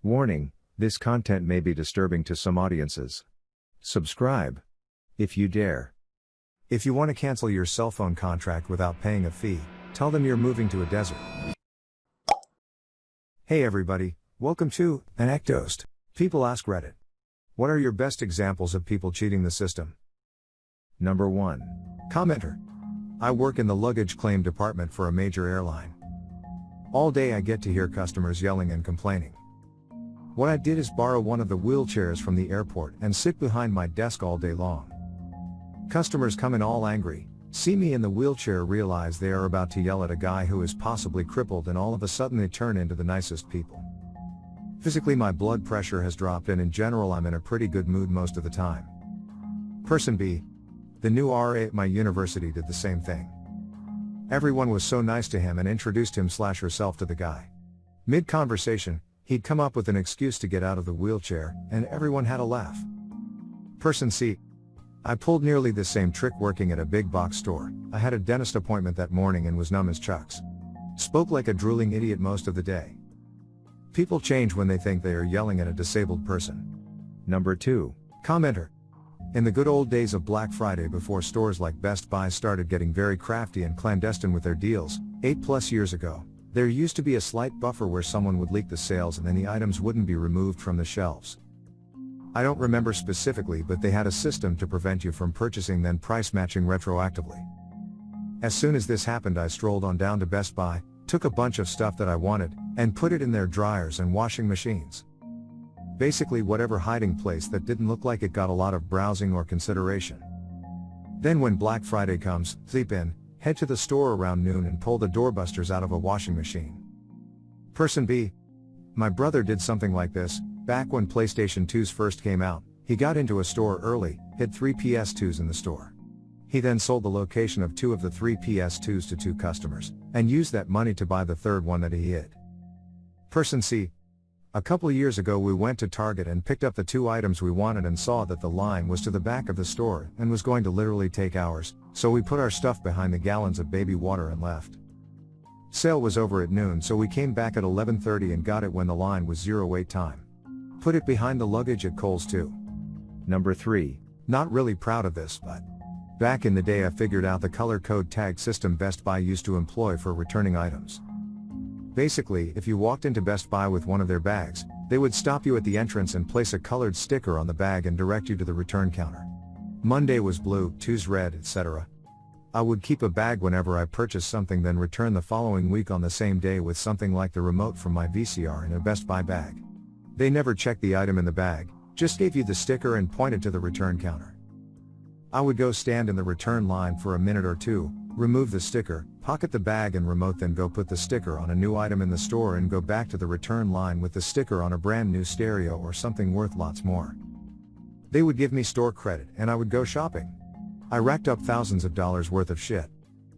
Warning, this content may be disturbing to some audiences. Subscribe, if you dare. If you want to cancel your cell phone contract without paying a fee, tell them you're moving to a desert. Hey everybody, welcome to ANECDOSED. People ask Reddit. What are your best examples of people cheating the system? Number 1. Commenter. I work in the luggage claim department for a major airline. All day I get to hear customers yelling and complaining. What I did is borrow one of the wheelchairs from the airport and sit behind my desk all day long. Customers come in all angry, see me in the wheelchair, realize they are about to yell at a guy who is possibly crippled, and all of a sudden they turn into the nicest people. Physically my blood pressure has dropped, and in general I'm in a pretty good mood most of the time. Person B. The new RA at my university did the same thing. Everyone was so nice to him and introduced him/herself to the guy. Mid-conversation, he'd come up with an excuse to get out of the wheelchair, and everyone had a laugh. Person C. I pulled nearly the same trick working at a big box store. I had a dentist appointment that morning and was numb as chucks. Spoke like a drooling idiot most of the day. People change when they think they are yelling at a disabled person. Number 2. Commenter. In the good old days of Black Friday, before stores like Best Buy started getting very crafty and clandestine with their deals, 8+ years ago, there used to be a slight buffer where someone would leak the sales and then the items wouldn't be removed from the shelves. I don't remember specifically, but they had a system to prevent you from purchasing then price matching retroactively. As soon as this happened, I strolled on down to Best Buy, took a bunch of stuff that I wanted, and put it in their dryers and washing machines. Basically whatever hiding place that didn't look like it got a lot of browsing or consideration. Then when Black Friday comes, sleep in, head to the store around noon and pull the doorbusters out of a washing machine. Person B. My brother did something like this. Back when PlayStation 2s first came out, he got into a store early, hid 3 PS2s in the store. He then sold the location of 2 of the 3 PS2s to 2 customers, and used that money to buy the third one that he hid. Person C. A couple years ago we went to Target and picked up the 2 items we wanted and saw that the line was to the back of the store and was going to literally take hours, so we put our stuff behind the gallons of baby water and left. Sale was over at noon, so we came back at 11:30 and got it when the line was 0 wait time. Put it behind the luggage at Kohl's too. Number 3. Not really proud of this, but back in the day I figured out the color code tag system Best Buy used to employ for returning items. Basically, if you walked into Best Buy with one of their bags, they would stop you at the entrance and place a colored sticker on the bag and direct you to the return counter. Monday was blue, Tuesday red, etc. I would keep a bag whenever I purchased something, then return the following week on the same day with something like the remote from my VCR in a Best Buy bag. They never checked the item in the bag, just gave you the sticker and pointed to the return counter. I would go stand in the return line for a minute or two, remove the sticker, pocket the bag and remote, then go put the sticker on a new item in the store and go back to the return line with the sticker on a brand new stereo or something worth lots more. They would give me store credit and I would go shopping. I racked up thousands of dollars worth of shit.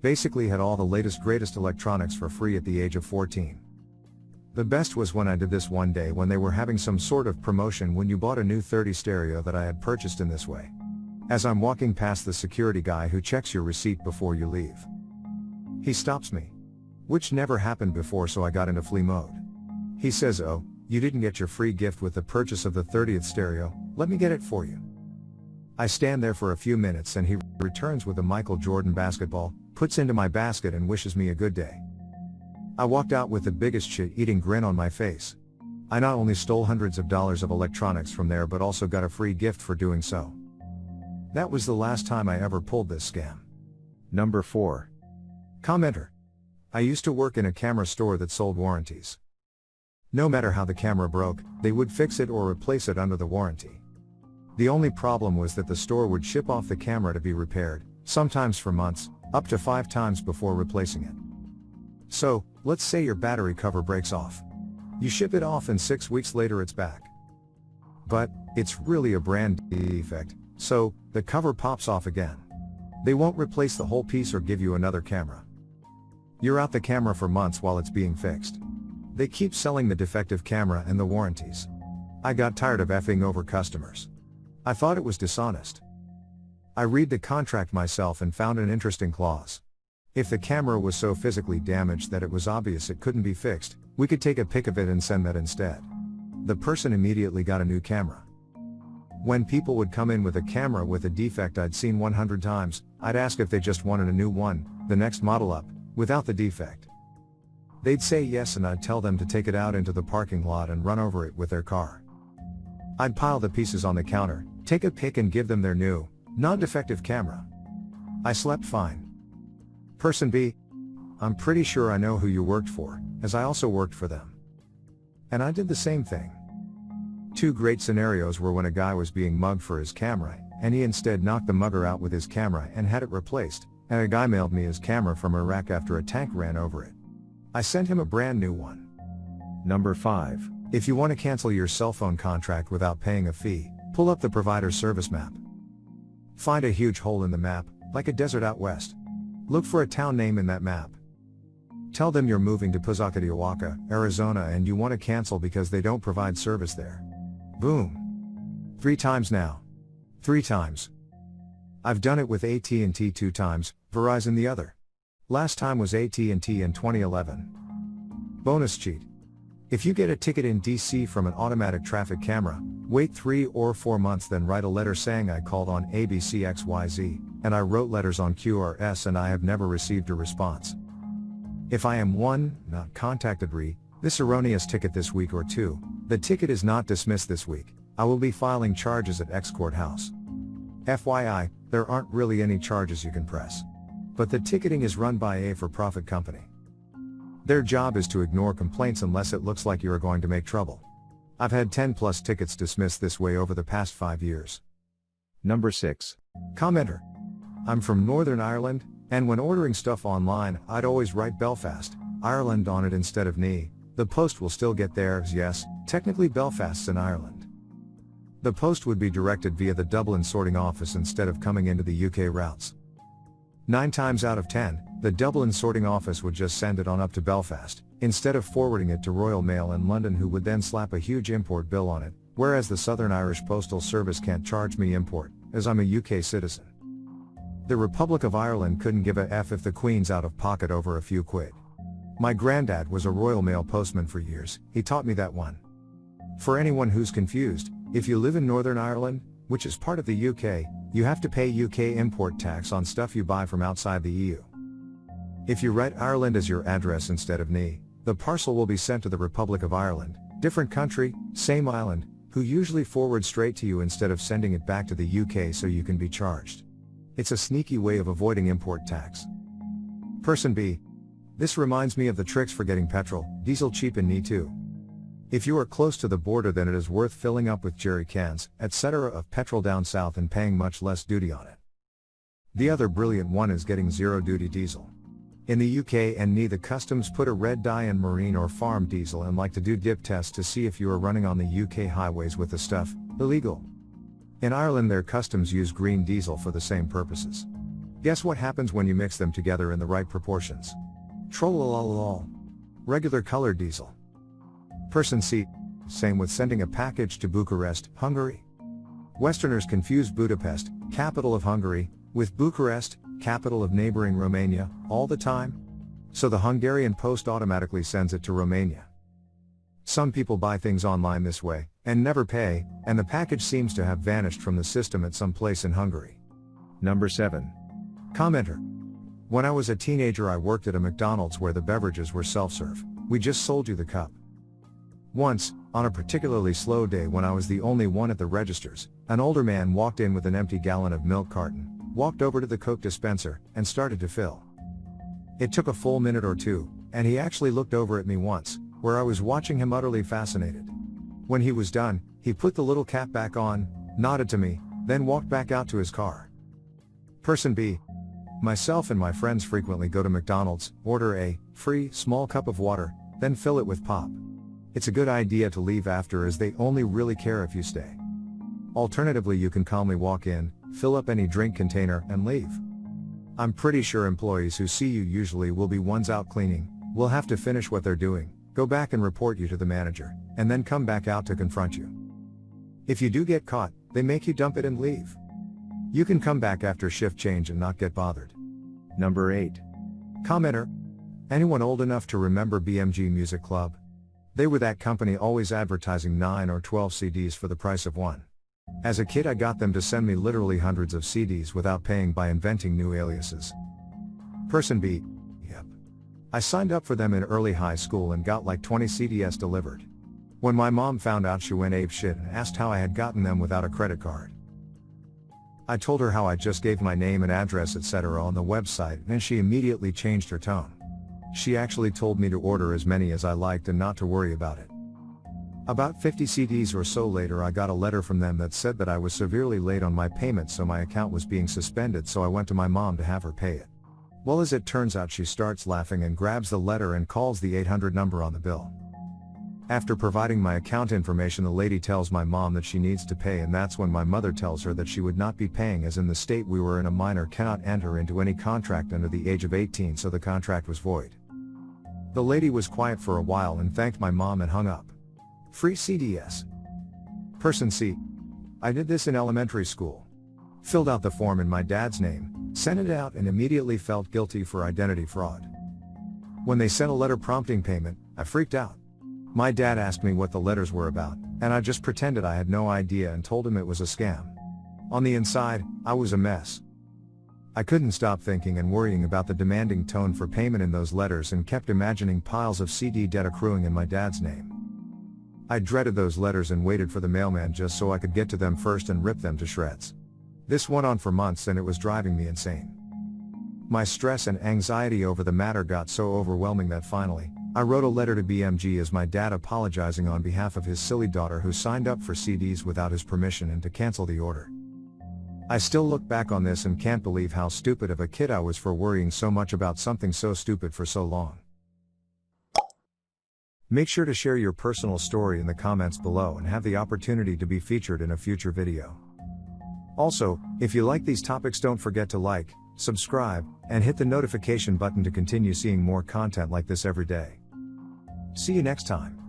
Basically had all the latest greatest electronics for free at the age of 14. The best was when I did this one day when they were having some sort of promotion when you bought a new 30 stereo that I had purchased in this way. As I'm walking past the security guy who checks your receipt before you leave, he stops me. Which never happened before, so I got into flee mode. He says, "Oh, you didn't get your free gift with the purchase of the 30th stereo, let me get it for you." I stand there for a few minutes and he returns with a Michael Jordan basketball, puts into my basket and wishes me a good day. I walked out with the biggest shit-eating grin on my face. I not only stole hundreds of dollars of electronics from there but also got a free gift for doing so. That was the last time I ever pulled this scam. Number 4. Commenter. I used to work in a camera store that sold warranties. No matter how the camera broke, they would fix it or replace it under the warranty. The only problem was that the store would ship off the camera to be repaired, sometimes for months, up to 5 times before replacing it. So, let's say your battery cover breaks off. You ship it off and 6 weeks later it's back. But, it's really a brand defect, so, the cover pops off again. They won't replace the whole piece or give you another camera. You're out the camera for months while it's being fixed. They keep selling the defective camera and the warranties. I got tired of effing over customers. I thought it was dishonest. I read the contract myself and found an interesting clause. If the camera was so physically damaged that it was obvious it couldn't be fixed, we could take a pic of it and send that instead. the person immediately got a new camera. When people would come in with a camera with a defect I'd seen 100 times, I'd ask if they just wanted a new one, the next model up, without the defect. They'd say yes and I'd tell them to take it out into the parking lot and run over it with their car. I'd pile the pieces on the counter, take a pic and give them their new, non-defective camera. I slept fine. Person B, I'm pretty sure I know who you worked for, as I also worked for them. And I did the same thing. Two great scenarios were when a guy was being mugged for his camera, and he instead knocked the mugger out with his camera and had it replaced, and a guy mailed me his camera from Iraq after a tank ran over it. I sent him a brand new one. Number 5. If you want to cancel your cell phone contract without paying a fee, pull up the provider's service map. Find a huge hole in the map, like a desert out west. Look for a town name in that map. Tell them you're moving to Puzakatiawaka, Arizona and you want to cancel because they don't provide service there. Boom. 3 times now. 3 times. I've done it with AT&T 2 times, Verizon the other. Last time was AT&T in 2011. Bonus cheat. If you get a ticket in DC from an automatic traffic camera, wait 3 or 4 months then write a letter saying I called on ABCXYZ, and I wrote letters on QRS and I have never received a response. If I am not contacted this erroneous ticket this week or 2, the ticket is not dismissed this week, I will be filing charges at X courthouse. FYI, there aren't really any charges you can press. But the ticketing is run by a for-profit company. Their job is to ignore complaints unless it looks like you are going to make trouble. I've had 10 plus tickets dismissed this way over the past 5 years. Number 6. Commenter. I'm from Northern Ireland, and when ordering stuff online, I'd always write Belfast, Ireland on it instead of NE. The post will still get there, yes, technically Belfast's in Ireland. The post would be directed via the Dublin sorting office instead of coming into the UK routes. 9 times out of 10, the Dublin sorting office would just send it on up to Belfast, instead of forwarding it to Royal Mail in London who would then slap a huge import bill on it, whereas the Southern Irish Postal Service can't charge me import, as I'm a UK citizen. The Republic of Ireland couldn't give a F if the Queen's out of pocket over a few quid. My granddad was a Royal Mail postman for years, he taught me that one. For anyone who's confused, if you live in Northern Ireland, which is part of the UK, you have to pay UK import tax on stuff you buy from outside the EU. If you write Ireland as your address instead of NE, the parcel will be sent to the Republic of Ireland, different country, same island, who usually forward straight to you instead of sending it back to the UK so you can be charged. It's a sneaky way of avoiding import tax. Person B. This reminds me of the tricks for getting petrol, diesel cheap in NE too. If you are close to the border then it is worth filling up with jerry cans, etc. of petrol down south and paying much less duty on it. The other brilliant one is getting zero duty diesel. In the UK and NE the customs put a red dye in marine or farm diesel and like to do dip tests to see if you are running on the UK highways with the stuff, illegal. In Ireland their customs use green diesel for the same purposes. Guess what happens when you mix them together in the right proportions? Trollololol. Regular colored diesel. Person C. Same with sending a package to Bucharest, Hungary. Westerners confuse Budapest, capital of Hungary, with Bucharest, capital of neighboring Romania, all the time. So the Hungarian post automatically sends it to Romania. Some people buy things online this way, and never pay, and the package seems to have vanished from the system at some place in Hungary. Number 7. Commenter. When I was a teenager I worked at a McDonald's where the beverages were self-serve. We just sold you the cup. Once, on a particularly slow day when I was the only one at the registers, an older man walked in with an empty gallon of milk carton, walked over to the Coke dispenser, and started to fill. It took a full minute or 2, and he actually looked over at me once, where I was watching him utterly fascinated. When he was done, he put the little cap back on, nodded to me, then walked back out to his car. Person B. Myself and my friends frequently go to McDonald's, order a free small cup of water, then fill it with pop. It's a good idea to leave after as they only really care if you stay. Alternatively you can calmly walk in, fill up any drink container, and leave. I'm pretty sure employees who see you usually will be ones out cleaning, will have to finish what they're doing, go back and report you to the manager, and then come back out to confront you. If you do get caught, they make you dump it and leave. You can come back after shift change and not get bothered. Number 8. Commenter. Anyone old enough to remember BMG Music Club? They were that company always advertising 9 or 12 CDs for the price of one. As a kid I got them to send me literally hundreds of CDs without paying by inventing new aliases. Person B. Yep. I signed up for them in early high school and got like 20 CDs delivered. When my mom found out, she went apeshit and asked how I had gotten them without a credit card. I told her how I just gave my name and address etc. on the website, and she immediately changed her tone. She actually told me to order as many as I liked and not to worry about it. About 50 CDs or so later I got a letter from them that said that I was severely late on my payment, so my account was being suspended, so I went to my mom to have her pay it. Well, as it turns out, she starts laughing and grabs the letter and calls the 800 number on the bill. After providing my account information, the lady tells my mom that she needs to pay, and that's when my mother tells her that she would not be paying, as in the state we were in, a minor cannot enter into any contract under the age of 18, so the contract was void. The lady was quiet for a while and thanked my mom and hung up. Free CDs. Person C. I did this in elementary school. Filled out the form in my dad's name, sent it out, and immediately felt guilty for identity fraud. When they sent a letter prompting payment, I freaked out. My dad asked me what the letters were about, and I just pretended I had no idea and told him it was a scam. On the inside, I was a mess. I couldn't stop thinking and worrying about the demanding tone for payment in those letters and kept imagining piles of CD debt accruing in my dad's name. I dreaded those letters and waited for the mailman just so I could get to them first and rip them to shreds. This went on for months and it was driving me insane. My stress and anxiety over the matter got so overwhelming that finally, I wrote a letter to BMG as my dad, apologizing on behalf of his silly daughter who signed up for CDs without his permission and to cancel the order. I still look back on this and can't believe how stupid of a kid I was for worrying so much about something so stupid for so long. Make sure to share your personal story in the comments below and have the opportunity to be featured in a future video. Also, if you like these topics, don't forget to like, subscribe, and hit the notification button to continue seeing more content like this every day. See you next time.